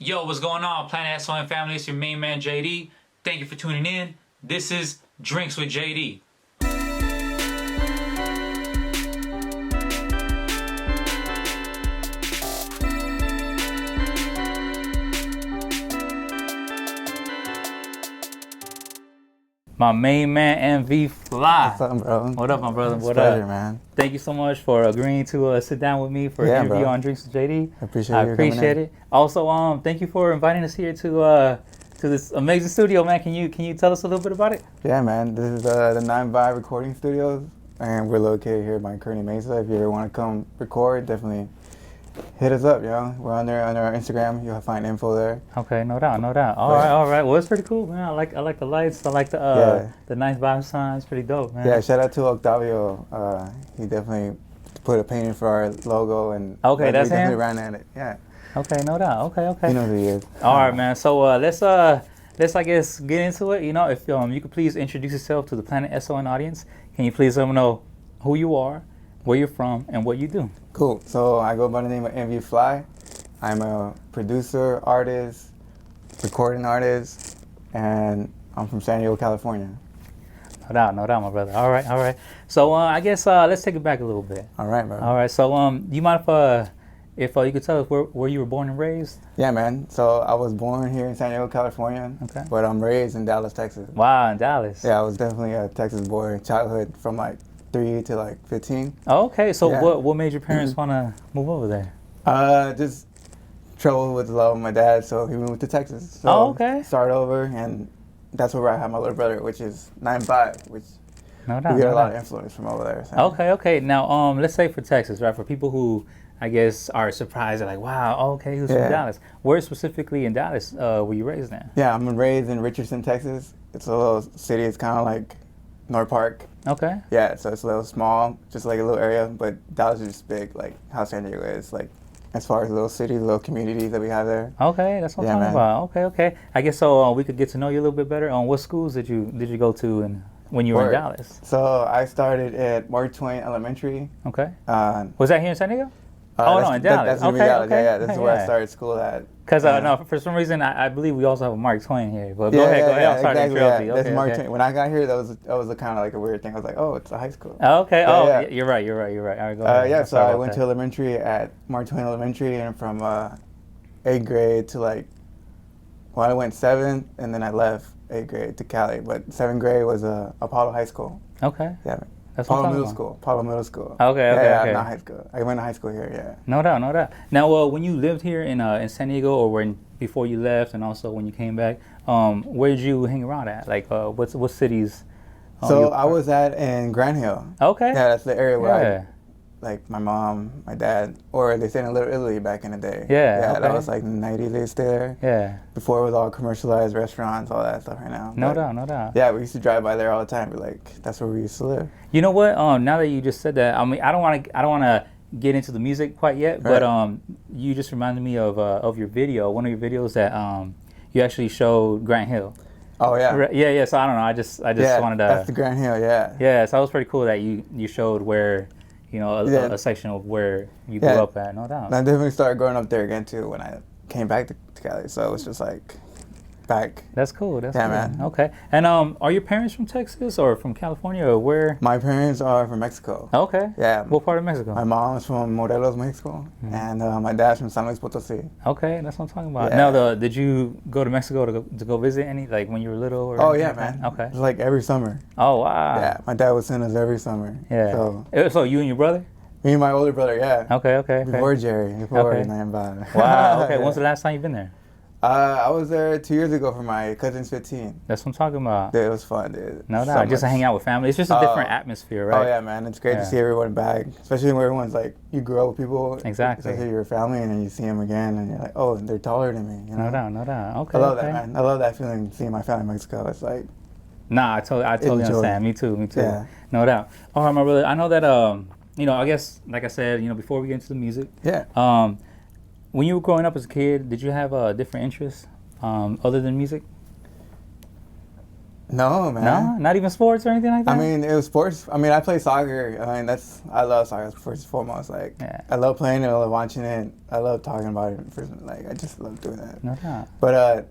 Yo, what's going on, Planet S.O.N family? It's your main man, JD. Thank you for tuning in. This is Drinks with JD. My main man, MV Fly. What's up, bro? What up, my brother? What pleasure, up? Man. Thank you so much for agreeing to sit down with me for an interview on Drinks with JD. I appreciate it. Also, thank you for inviting us here to this amazing studio, man. Can you tell us a little bit about it? Yeah, man. This is the 9 Vibe Recording Studios, and we're located here by Kearney Mesa. If you ever want to come record, definitely hit us up, yo. We're on there on our Instagram. You'll find info there. Okay, no doubt. All right. Well, it's pretty cool, man. I like the lights. I like the nice vibe sign. It's pretty dope, man. Yeah, shout out to Octavio. He definitely put a painting for our logo, and okay, that's him. Definitely ran at it. Yeah. Okay, no doubt. Okay. You know who he is. All right, man. So let's I guess get into it. You know, if you could please introduce yourself to the Planet S.O.N audience. Can you please let them know who you are, where you're from, and what you do? Cool. So I go by the name of MV Fly. I'm a producer, artist, recording artist, and I'm from San Diego, California. No doubt, my brother. All right. So I guess let's take it back a little bit. All right, bro. All right. So do you mind if you could tell us where you were born and raised? Yeah, man. So I was born here in San Diego, California. Okay. But I'm raised in Dallas, Texas. Wow, in Dallas. Yeah, I was definitely a Texas boy. Childhood from like 3 to like 15. Oh, okay. So yeah. what made your parents want to move over there? Just trouble with the love of my dad, so he moved to Texas. So okay. Start over, and that's where I have my little brother, which is 9'5", which no doubt, we get a lot of influence from over there. So. Okay. Now, let's say for Texas, right? For people who I guess are surprised, they're like, wow, okay, who's from Dallas? Where specifically in Dallas were you raised in? Yeah, I'm raised in Richardson, Texas. It's a little city. It's kind of like North Park. Okay. Yeah, so it's a little small, just like a little area, but Dallas is just big, like how San Diego is, like as far as little cities, little communities that we have there. Okay, that's what I'm talking about. Okay. I guess so we could get to know you a little bit better. What schools did you go to and when you were in Dallas? So I started at Mark Twain Elementary. Okay. Was that here in San Diego? No, in Dallas. That's Dallas. Yeah, this is where I started school at. Because no, for some reason I believe we also have a Mark Twain here. But go ahead. I'm sorry to interrupt you. That's Mark Twain. When I got here, that was kind of like a weird thing. I was like, oh, it's a high school. Okay. You're right. All right, go ahead. So I went to elementary at Mark Twain Elementary, and from 8th grade to I went 7th, and then I left 8th grade to Cali. But 7th grade was Apollo High School. Okay. Yeah. That's Apollo Middle School. Okay. Not high school. I went to high school here, yeah. No doubt. Now, when you lived here in San Diego, or before you left, and also when you came back, where did you hang around at? Like, what cities? So I was in Grand Hill. Okay. Yeah, that's the area where my mom, my dad, or they stayed in Little Italy back in the day. Yeah. That was like in the 90s they stayed there. Yeah. Before it was all commercialized restaurants, all that stuff right now. No doubt. Yeah, we used to drive by there all the time. That's where we used to live. You know what? Now that you just said that, I mean, I don't want to get into the music quite yet, but you just reminded me of your video, one of your videos that you actually showed Grant Hill. Oh yeah. Yeah. So I don't know. I just wanted to. That's the Grant Hill. Yeah. Yeah. So it was pretty cool that you showed where. A section of where you grew up at, no doubt. I definitely started growing up there again too when I came back to Cali. So it was just back. That's cool. Cool. Man. Okay. And are your parents from Texas or from California or where? My parents are from Mexico. Okay. Yeah. What part of Mexico? My mom's from Morelos, Mexico, and my dad's from San Luis Potosí. Okay, that's what I'm talking about. Yeah. Now, did you go to Mexico to go visit any, like when you were little? Or oh yeah, man. Okay. It was like every summer. Oh wow. Yeah, my dad would send us every summer. Yeah. So you and your brother? Me and my older brother, yeah. Okay. Before Jerry, before 9-5. Wow. Okay. When's the last time you've been there? I was there 2 years ago for my cousin's 15. That's what I'm talking about. Dude, it was fun, dude. No, just to hang out with family. It's just a different atmosphere, right? Oh yeah, man. It's great to see everyone back, especially when everyone's like, you grow up with people. Exactly. Especially your family, and then you see them again, and you're like, oh, they're taller than me. You know? No doubt. Okay. I love that, man. I love that feeling, seeing my family in Mexico. It's like. Nah, I totally understand. Me too. Yeah. No doubt. All right, my brother. I know that I guess, like I said, before we get into the music, when you were growing up as a kid, did you have different interests other than music? No, man. No, not even sports or anything like that. I mean, it was sports. I mean, I play soccer. I mean, I love soccer first and foremost. Like, Yeah. I love playing it. I love watching it. I love talking about it. Like, I just love doing that. No doubt. But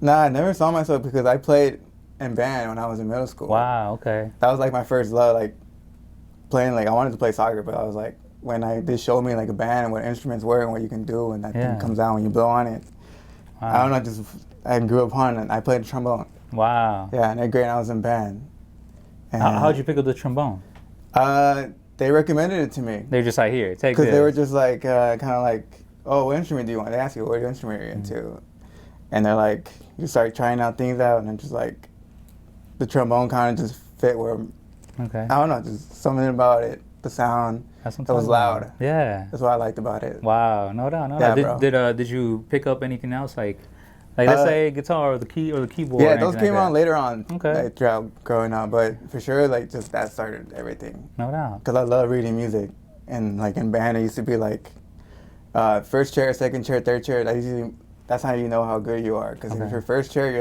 nah, I never saw myself because I played in band when I was in middle school. Wow. Okay. That was like my first love, like playing. Like, I wanted to play soccer, but I was like, when they showed me like a band and what instruments were and what you can do and that thing comes out when you blow on it. Wow. I don't know. I grew up on it. And I played the trombone. Wow. Yeah, in 8th grade I was in band. And How'd you pick up the trombone? They recommended it to me. They're just like, here, take this. Because they were just like, kind of like, oh, what instrument do you want? They ask you, what instrument are you into? And they're like, you start trying out things out, and then just like, the trombone kind of just fit where, Okay. I don't know, just something about it, the sound, That's what it I'm was talking loud. about. Yeah. That's what I liked about it. Wow. No doubt. No Yeah, doubt. bro. Did you pick up anything else like let's say guitar or the keyboard? Yeah, or those anything came like on later on, Okay. like throughout growing up, but for sure, like just that started everything. that? No doubt. Because I love reading music, and like in band, it used to be like first chair, second chair, third chair. That's how you know how good you are. Because if you're first chair,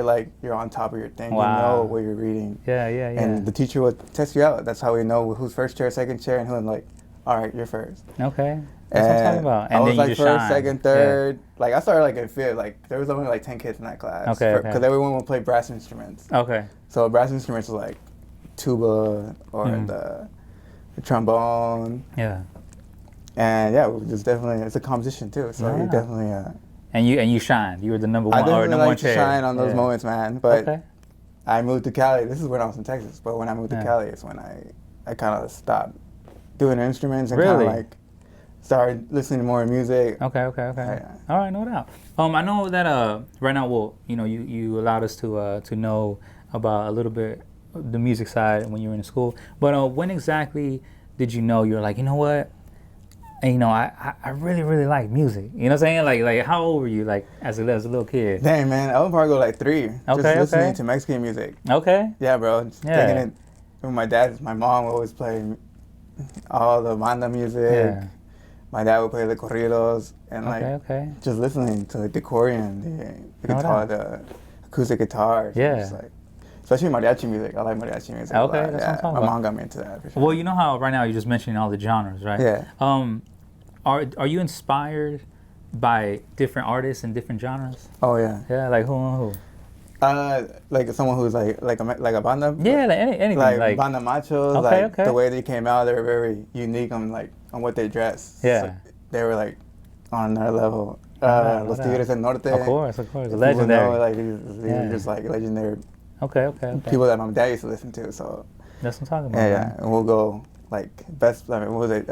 you're on top of your thing. Wow. You know what you're reading. Yeah. And the teacher would test you out. That's how we know who's first chair, second chair, and who's like, all right, you're first. Okay. That's what I'm talking about. And I was then like you just first, shine. second, third. Like I started like in fifth. Like there was only like 10 kids in that class. Okay, okay. Because everyone would play brass instruments. Yeah. Okay. So brass instruments was like tuba or the trombone. Yeah. And yeah, it's a competition too. So Yeah. you definitely. And you shined. You were the number I one or definitely number one like to chair. shine on those moments, man. But Okay. I moved to Cali. This is when I was in Texas. But when I moved to Yeah. Cali, it's when I kind of stopped doing instruments and Really? kind of like started listening to more music. Okay. Yeah. All right, no doubt. I know that right now, well, you allowed us to know about a little bit of the music side when you were in school. But when exactly did you know you're like, you know what? And I really really like music. You know what I'm saying? Like how old were you like as a little kid? Dang, man, I would probably go like 3. Okay, Just listening okay. to Mexican music. Okay. Yeah, bro. Just Yeah. taking it. With my mom would always play all the banda music. Yeah. My dad would play the corridos and like Okay. just listening to like, the accordion, the No guitar, doubt. the acoustic guitars. Yeah. Just, like, especially mariachi music. I like mariachi music. a Okay, lot. that's what I'm Yeah, talking my about. mom got me into that for sure. Well, you know how right now you're just mentioning all the genres, right? Yeah. Are you inspired by different artists and different genres? Oh yeah. Yeah, like who and who? Like someone who's like a banda. Yeah, like anything. Like banda machos. Okay, like okay. the way they came out, they were very unique on what they dress. Yeah. So they were like on another level. No Los doubt. Tigres del Norte. Of course, People legendary. know, like these Yeah. are just like legendary Okay. people that my dad used to listen to. So That's what I'm talking about. yeah, man. and we'll go like best. I mean, what was it?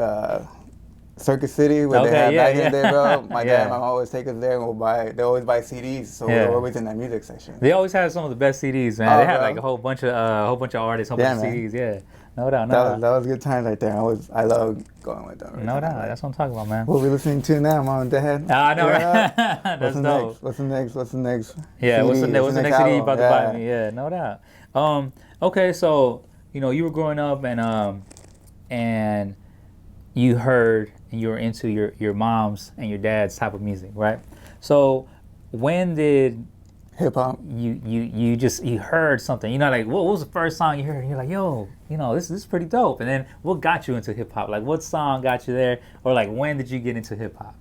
Circus City, where Okay, they had yeah, back in the day, bro. yeah. My Yeah. dad and my mom always take us there, and they always buy CDs, so Yeah. we're always in that music section. They always have some of the best CDs, man. Oh, They had bro. like a whole bunch of artists, whole Yeah, bunch of man. CDs. Yeah, no doubt, That was good times right there. I love going with them. every no time. doubt. Like, That's what I'm talking about, man. what we listening to now, mom and dad? I know, Yeah. right? That's What's the dope. next? What's the next? What's the next? Yeah, what's the CD? next CD you about to buy album? me? Yeah, no doubt. Okay, so you were growing up and you heard and you were into your mom's and your dad's type of music, right? So when did Hip hop. you heard something? Like what was the first song you heard? And you're like, yo, this is pretty dope. And then what got you into hip hop? Like what song got you there? Or like when did you get into hip hop?